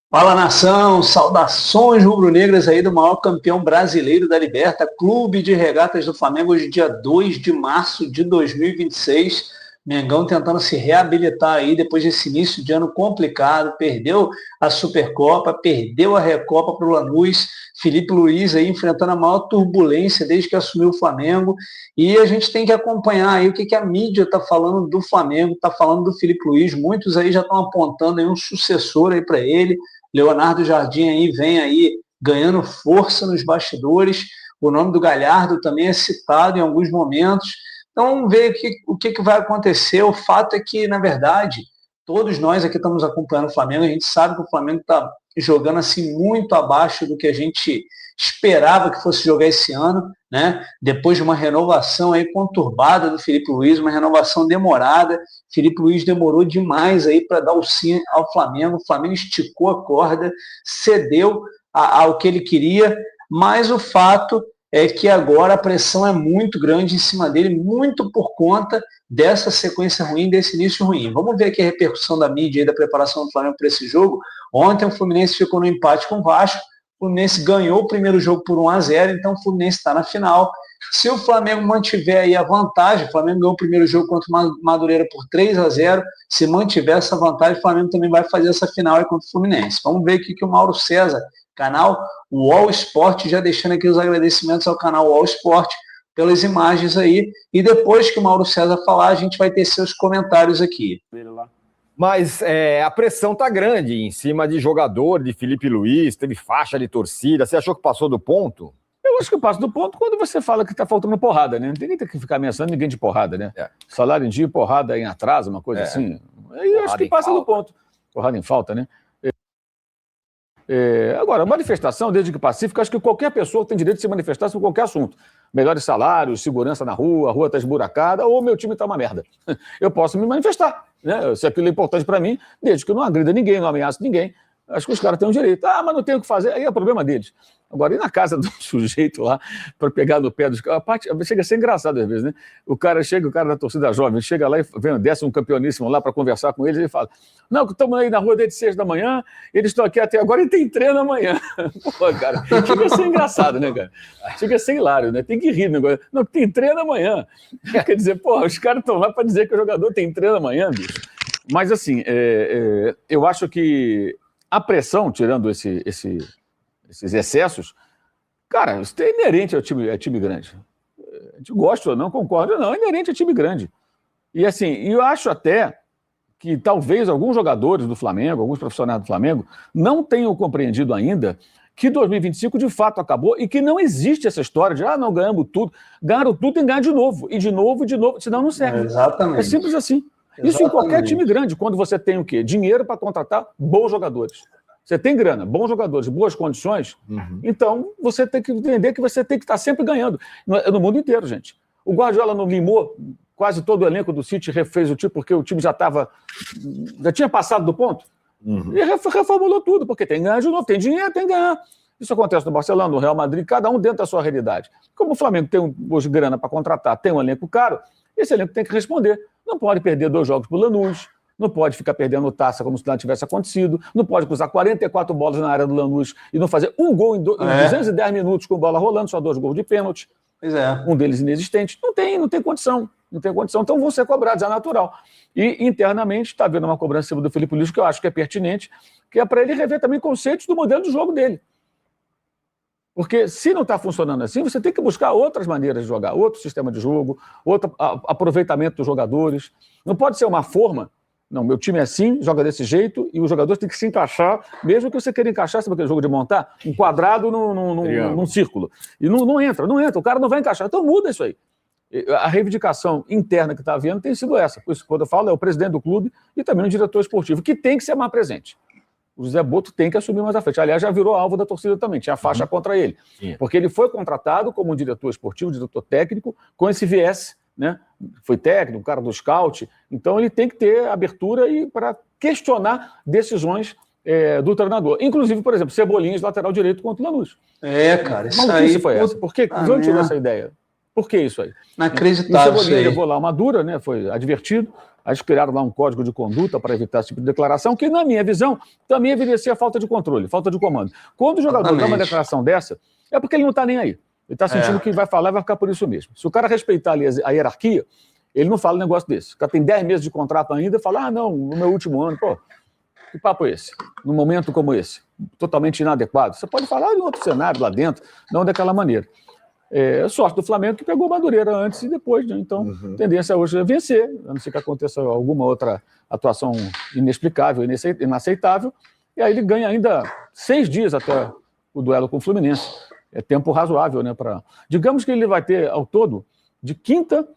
Fala nação, saudações rubro-negras aí do maior campeão brasileiro da Liberta, Clube de Regatas do Flamengo, hoje dia 2 de março de 2026. Mengão tentando se reabilitar aí depois desse início de ano complicado, perdeu a Supercopa, perdeu a Recopa para o Lanús, Felipe Luiz aí enfrentando a maior turbulência desde que assumiu o Flamengo, e a gente tem que acompanhar aí o que a mídia está falando do Flamengo, está falando do Felipe Luiz, muitos aí já estão apontando aí um sucessor aí para ele. Leonardo Jardim aí vem aí ganhando força nos bastidores. O nome do Galhardo também é citado em alguns momentos. Então vamos ver o que vai acontecer. O fato é que, na verdade, todos nós aqui estamos acompanhando o Flamengo, a gente sabe que o Flamengo está jogando assim muito abaixo do que a gente esperava que fosse jogar esse ano, né? Depois de uma renovação aí conturbada do Felipe Luiz, uma renovação demorada. Felipe Luiz demorou demais aí para dar o sim ao Flamengo. O Flamengo esticou a corda, cedeu ao que ele queria, mas o fato é que agora a pressão é muito grande em cima dele, muito por conta dessa sequência ruim, desse início ruim. Vamos ver aqui a repercussão da mídia e da preparação do Flamengo para esse jogo. Ontem o Fluminense ficou no empate com o Vasco, o Fluminense ganhou o primeiro jogo por 1-0, então o Fluminense está na final. Se o Flamengo mantiver aí a vantagem, o Flamengo ganhou o primeiro jogo contra o Madureira por 3-0, se mantiver essa vantagem, o Flamengo também vai fazer essa final aí contra o Fluminense. Vamos ver o que o Mauro César, canal UOL Sport, já deixando aqui os agradecimentos ao canal UOL Sport pelas imagens aí, e depois que o Mauro César falar, a gente vai ter seus comentários aqui. Mas a pressão tá grande em cima de jogador, de Felipe Luiz, teve faixa de torcida. Você achou que passou do ponto? Eu acho que passa do ponto quando você fala que tá faltando porrada, né? Não tem nem que ficar ameaçando ninguém de porrada, né? Salário em dia, porrada em atraso, uma coisa assim. Eu acho que passa do ponto. Porrada em falta, né? Agora, manifestação, desde que pacífica, acho que qualquer pessoa tem direito de se manifestar sobre qualquer assunto. Melhores salários, segurança na rua, a rua está esburacada, ou meu time está uma merda. Eu posso me manifestar, né? Se aquilo é importante para mim, desde que eu não agrida ninguém, não ameaço ninguém. Acho que os caras têm um direito. Mas não tem o que fazer, aí é problema deles. Agora, ir na casa do sujeito lá para pegar no pé dos caras, chega a ser engraçado às vezes, né? O cara da torcida jovem, chega lá e desce um campeoníssimo lá para conversar com eles e ele fala: não, que estamos aí na rua desde 6 da manhã, eles estão aqui até agora e tem treino amanhã. Pô, cara, chega a ser engraçado, né, cara? Chega a ser hilário, né? Tem que rir, negócio. Não, tem treino amanhã. Quer dizer, porra, os caras estão lá para dizer que o jogador tem treino amanhã, bicho. Mas, assim, eu acho que a pressão, tirando esses excessos, cara, isso é inerente ao time grande. A gente gosta ou não, concorda ou não, é inerente ao time grande. E assim, eu acho até que talvez alguns jogadores do Flamengo, alguns profissionais do Flamengo, não tenham compreendido ainda que 2025 de fato acabou e que não existe essa história de não ganhamos tudo. Ganharam tudo, tem que ganhar de novo, e de novo, senão não serve. Exatamente. É simples assim. Isso em qualquer time grande, quando você tem o quê? Dinheiro para contratar bons jogadores. Você tem grana, bons jogadores, boas condições, então você tem que entender que você tem que estar sempre ganhando. No mundo inteiro, gente. O Guardiola não limou quase todo o elenco do City, refez o time porque o time já tinha passado do ponto. E reformulou tudo, porque tem que ganhar de novo, tem dinheiro, tem que ganhar. Isso acontece no Barcelona, no Real Madrid, cada um dentro da sua realidade. Como o Flamengo tem hoje grana para contratar, tem um elenco caro, esse elenco tem que responder. Não pode perder 2 jogos para o Lanús, não pode ficar perdendo taça como se nada tivesse acontecido, não pode cruzar 44 bolas na área do Lanús e não fazer um gol em 210 minutos com bola rolando, só 2 gols de pênalti. Pois é. Um deles inexistente. Não tem condição. Não tem condição. Então vão ser cobrados, é natural. E internamente está havendo uma cobrança do Felipe Luiz que eu acho que é pertinente, que é para ele rever também conceitos do modelo de jogo dele. Porque se não está funcionando assim, você tem que buscar outras maneiras de jogar, outro sistema de jogo, outro aproveitamento dos jogadores. Não pode ser uma forma. Não, meu time é assim, joga desse jeito, e os jogadores têm que se encaixar, mesmo que você queira encaixar, sabe aquele jogo de montar? Um quadrado num círculo. E não entra, o cara não vai encaixar. Então muda isso aí. A reivindicação interna que está havendo tem sido essa. Por isso, quando eu falo, é o presidente do clube e também o diretor esportivo, que tem que ser mais presente. O José Boto tem que assumir mais à frente. Aliás, já virou alvo da torcida também, tinha faixa contra ele. Porque ele foi contratado como um diretor esportivo, diretor técnico, com esse viés, né? Foi técnico, cara do scout, então ele tem que ter abertura para questionar decisões do treinador. Inclusive, por exemplo, Cebolinha, lateral direito contra o Lanús. Cara, isso aí... foi essa? Por que? De onde tirou essa ideia? Por que isso aí? Inacreditável. O Cebolinha levou lá uma dura, né? Foi advertido. Aí eles criaram lá um código de conduta para evitar esse tipo de declaração, que, na minha visão, também evidencia falta de controle, falta de comando. Quando o jogador dá uma declaração dessa, é porque ele não está nem aí. Ele está sentindo que vai falar e vai ficar por isso mesmo. Se o cara respeitar ali a hierarquia, ele não fala um negócio desse. O cara tem 10 meses de contrato ainda e fala, não, no meu último ano, pô, que papo é esse? Num momento como esse, totalmente inadequado. Você pode falar em outro cenário lá dentro, não daquela maneira. Sorte do Flamengo que pegou Madureira antes e depois, né? Então, a tendência hoje é vencer, a não ser que aconteça alguma outra atuação inexplicável, inaceitável, e aí ele ganha ainda 6 dias até o duelo com o Fluminense. É tempo razoável, né? Digamos que ele vai ter, ao todo, de quinta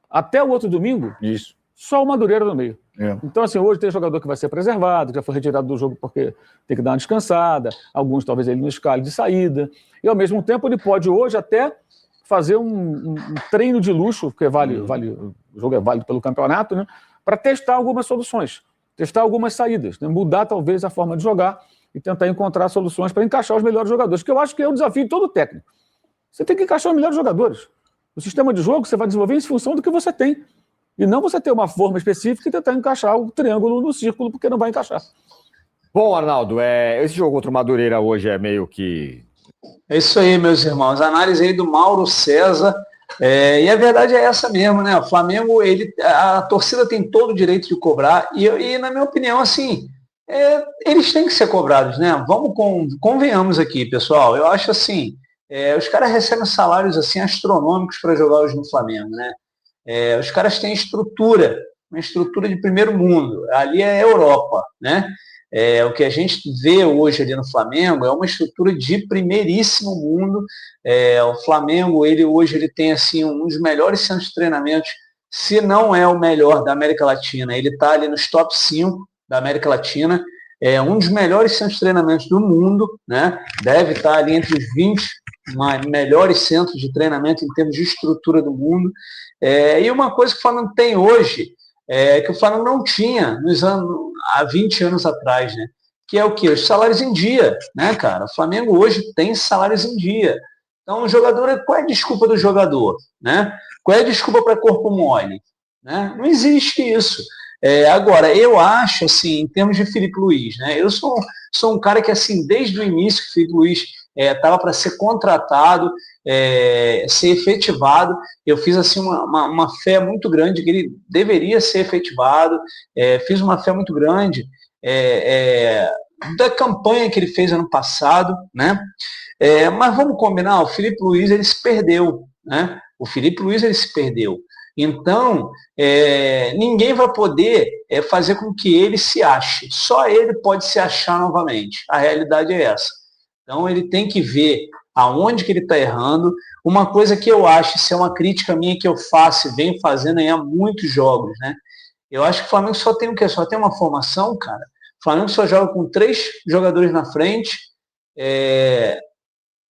até o outro domingo, isso, só o Madureira no meio. Então, assim, hoje tem jogador que vai ser preservado, que já foi retirado do jogo porque tem que dar uma descansada, alguns talvez ele não escale de saída, e ao mesmo tempo ele pode hoje até fazer um treino de luxo, porque o jogo é válido pelo campeonato, né, para testar algumas soluções, testar algumas saídas, né, mudar talvez a forma de jogar e tentar encontrar soluções para encaixar os melhores jogadores, que eu acho que é o desafio de todo técnico. Você tem que encaixar os melhores jogadores. O sistema de jogo você vai desenvolver em função do que você tem. E não você ter uma forma específica e tentar encaixar o triângulo no círculo, porque não vai encaixar. Bom, Arnaldo, esse jogo contra o Madureira hoje é meio que... É isso aí, meus irmãos. Análise aí do Mauro César. E a verdade é essa mesmo, né? O Flamengo, a torcida tem todo o direito de cobrar. E na minha opinião, assim, eles têm que ser cobrados, né? Convenhamos aqui, pessoal. Eu acho assim, os caras recebem salários assim astronômicos para jogar hoje no Flamengo, né? Os caras têm uma estrutura de primeiro mundo. Ali é a Europa, né? O que a gente vê hoje ali no Flamengo é uma estrutura de primeiríssimo mundo. O Flamengo, hoje ele tem assim, um dos melhores centros de treinamentos, se não é o melhor da América Latina. Ele está ali nos top 5 da América Latina. É um dos melhores centros de treinamentos do mundo, né? Deve estar ali entre os 20 melhores centros de treinamento em termos de estrutura do mundo. E uma coisa que o Flamengo tem hoje, que o Flamengo não tinha há 20 anos atrás, né? Que é o quê? Os salários em dia, né, cara? O Flamengo hoje tem salários em dia. Então, o jogador, qual é a desculpa do jogador? Né? Qual é a desculpa para corpo mole? Né? Não existe isso. Agora, eu acho, assim, em termos de Filipe Luís, né? Eu sou um cara que, assim, desde o início que o Filipe Luís estava para ser contratado, ser efetivado, eu fiz assim uma fé muito grande que ele deveria ser efetivado, fiz uma fé muito grande da campanha que ele fez ano passado, né? Mas vamos combinar, o Filipe Luís ele se perdeu, né? O Filipe Luís ele se perdeu. Então, ninguém vai poder fazer com que ele se ache. Só ele pode se achar novamente. A realidade é essa. Então, ele tem que ver aonde que ele está errando. Uma coisa que eu acho, isso é uma crítica minha que eu faço e venho fazendo aí há muitos jogos, né? Eu acho que o Flamengo só tem o quê? Só tem uma formação, cara. O Flamengo só joga com 3 jogadores na frente,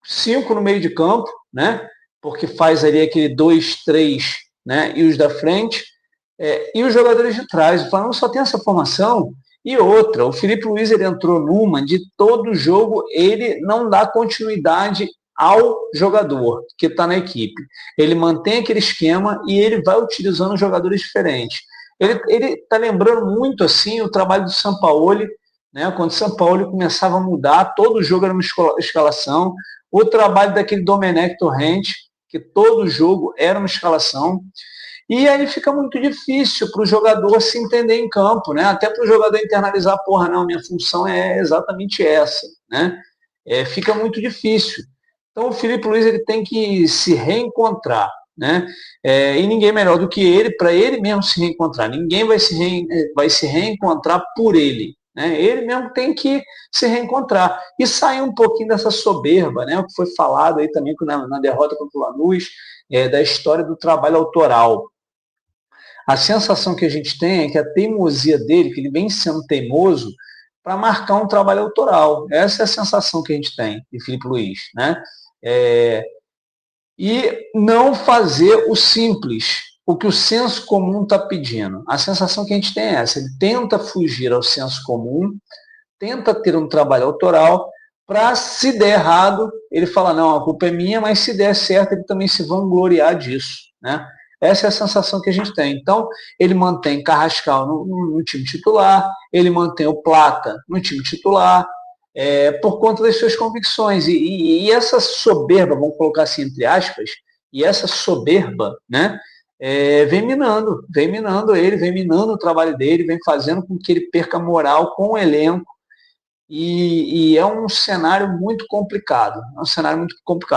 5 no meio de campo, né? Porque faz ali aquele 2-3, né? E os da frente, e os jogadores de trás. O Flamengo só tem essa formação. E outra, o Filipe Luís ele entrou numa de todo jogo, ele não dá continuidade ao jogador que está na equipe. Ele mantém aquele esquema e ele vai utilizando jogadores diferentes. Ele está lembrando muito assim o trabalho do Sampaoli, né? Quando o Sampaoli começava a mudar, todo jogo era uma escalação. O trabalho daquele Domenech Torrente, que todo jogo era uma escalação. E aí fica muito difícil para o jogador se entender em campo, né? Até para o jogador internalizar, porra, não, minha função é exatamente essa, né? Fica muito difícil. Então o Filipe Luís ele tem que se reencontrar, né? E ninguém melhor do que ele para ele mesmo se reencontrar. Ninguém vai se reencontrar por ele, né? Ele mesmo tem que se reencontrar e sair um pouquinho dessa soberba, né? O que foi falado aí também na derrota contra o Lanús, da história do trabalho autoral. A sensação que a gente tem é que a teimosia dele, que ele vem sendo teimoso, para marcar um trabalho autoral. Essa é a sensação que a gente tem de Filipe Luís, né? E não fazer o simples, o que o senso comum está pedindo. A sensação que a gente tem é essa. Ele tenta fugir ao senso comum, tenta ter um trabalho autoral, para, se der errado, ele fala, não, a culpa é minha, mas se der certo, ele também se vangloriar disso, né? Essa é a sensação que a gente tem. Então, ele mantém Carrascal no time titular, ele mantém o Plata no time titular, por conta das suas convicções. E essa soberba, vamos colocar assim entre aspas, e essa soberba, né, vem minando ele, vem minando o trabalho dele, vem fazendo com que ele perca moral com o elenco. E é um cenário muito complicado.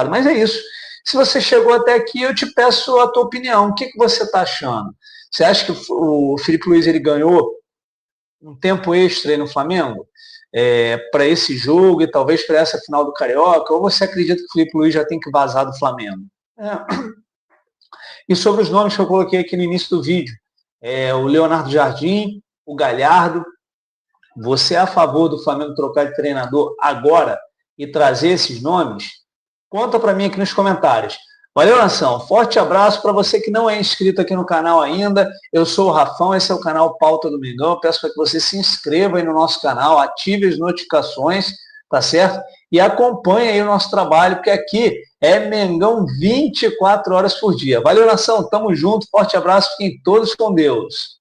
Mas é isso. Se você chegou até aqui, eu te peço a tua opinião. O que você está achando? Você acha que o Filipe Luiz ele ganhou um tempo extra aí no Flamengo? Para esse jogo e talvez para essa final do Carioca? Ou você acredita que o Filipe Luiz já tem que vazar do Flamengo? E sobre os nomes que eu coloquei aqui no início do vídeo, o Leonardo Jardim, o Galhardo. Você é a favor do Flamengo trocar de treinador agora e trazer esses nomes? Conta para mim aqui nos comentários. Valeu, nação. Forte abraço para você que não é inscrito aqui no canal ainda. Eu sou o Rafão, esse é o canal Pauta do Mengão. Eu peço para que você se inscreva aí no nosso canal, ative as notificações, tá certo? E acompanhe aí o nosso trabalho, porque aqui é Mengão 24 horas por dia. Valeu, nação. Tamo junto. Forte abraço. Fiquem todos com Deus.